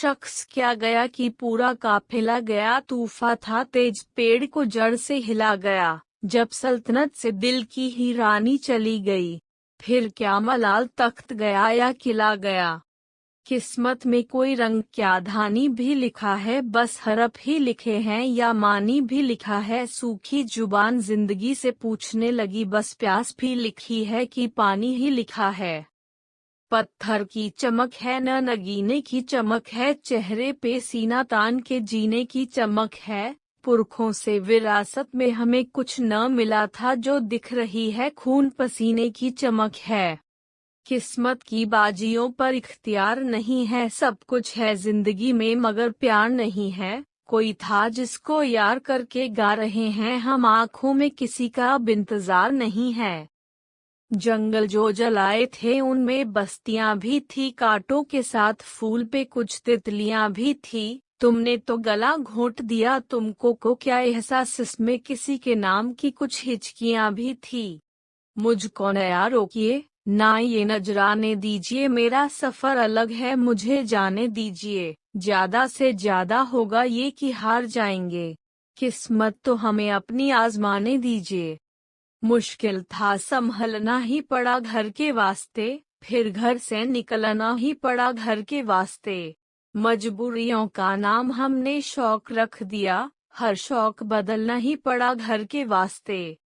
शख्स क्या गया कि पूरा काफिला गया, तूफा था तेज पेड़ को जड़ से हिला गया। जब सल्तनत से दिल की ही रानी चली गई, फिर क्या मलाल तख्त गया या किला गया। किस्मत में कोई रंग क्या धानी भी लिखा है, बस हरफ ही लिखे हैं या मानी भी लिखा है। सूखी जुबान जिंदगी से पूछने लगी, बस प्यास भी लिखी है कि पानी ही लिखा है। पत्थर की चमक है न नगीने की चमक है, चेहरे पे सीना तान के जीने की चमक है। पुरखों से विरासत में हमें कुछ न मिला था, जो दिख रही है खून पसीने की चमक है। किस्मत की बाजियों पर इख्तियार नहीं है, सब कुछ है जिंदगी में मगर प्यार नहीं है। कोई था जिसको यार करके गा रहे हैं हम, आँखों में किसी का अब इंतजार नहीं है। जंगल जो जलाए थे उनमें बस्तियां भी थी, कांटों के साथ फूल पे कुछ तितलियां भी थी। तुमने तो गला घोंट दिया, तुमको को क्या एहसास, इसमें किसी के नाम की कुछ हिचकियां भी थी। मुझको नया रोकिए ना ये नजराने दीजिए, मेरा सफर अलग है मुझे जाने दीजिए। ज्यादा से ज्यादा होगा ये कि हार जाएंगे, किस्मत तो हमें अपनी आजमाने दीजिए। मुश्किल था संभलना ही पड़ा घर के वास्ते, फिर घर से निकलना ही पड़ा घर के वास्ते। मजबूरियों का नाम हमने शौक रख दिया, हर शौक बदलना ही पड़ा घर के वास्ते।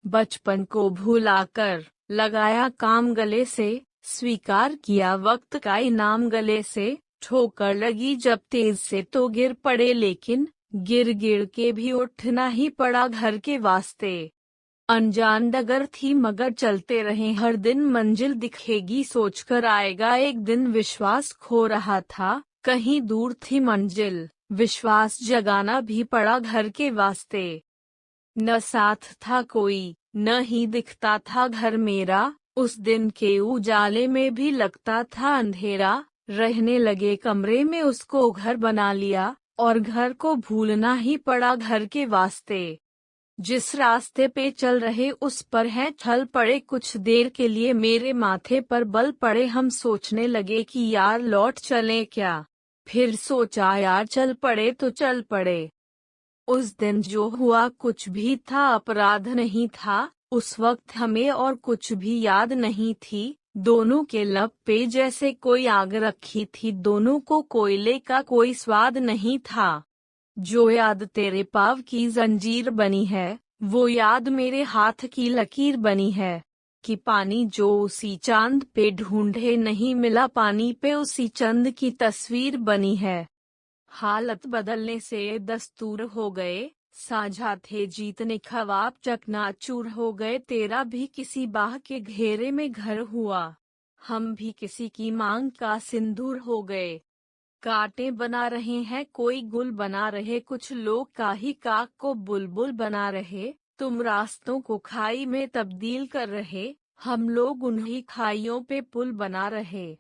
बचपन को भुलाकर लगाया काम गले से, स्वीकार किया वक्त का इनाम गले से। ठोकर लगी जब तेज से तो गिर पड़े, लेकिन गिर गिर के भी उठना ही पड़ा घर के वास्ते। अनजान डगर थी मगर चलते रहे, हर दिन मंजिल दिखेगी सोचकर आएगा एक दिन। विश्वास खो रहा था कहीं दूर थी मंजिल, विश्वास जगाना भी पड़ा घर के वास्ते। न साथ था कोई न ही दिखता था घर मेरा, उस दिन के उजाले में भी लगता था अंधेरा। रहने लगे कमरे में उसको घर बना लिया, और घर को भूलना ही पड़ा घर के वास्ते। जिस रास्ते पे चल रहे उस पर है ठल पड़े, कुछ देर के लिए मेरे माथे पर बल पड़े। हम सोचने लगे कि यार लौट चले क्या, फिर सोचा यार चल पड़े तो चल पड़े। उस दिन जो हुआ कुछ भी था अपराध नहीं था, उस वक्त हमें और कुछ भी याद नहीं थी। दोनों के लब पे जैसे कोई आग रखी थी, दोनों को कोयले का कोई स्वाद नहीं था। जो याद तेरे पाव की जंजीर बनी है, वो याद मेरे हाथ की लकीर बनी है। कि पानी जो उसी चांद पे ढूंढे नहीं मिला, पानी पे उसी चंद की तस्वीर बनी है। हालत बदलने से दस्तूर हो गए, साझा थे जीतने ख्वाब चकनाचूर हो गए। तेरा भी किसी बाह के घेरे में घर हुआ, हम भी किसी की मांग का सिंदूर हो गए। कांटे बना रहे हैं कोई गुल बना रहे, कुछ लोग काही काक को बुलबुल बना रहे। तुम रास्तों को खाई में तब्दील कर रहे, हम लोग उन्हीं खाइयों पे पुल बना रहे।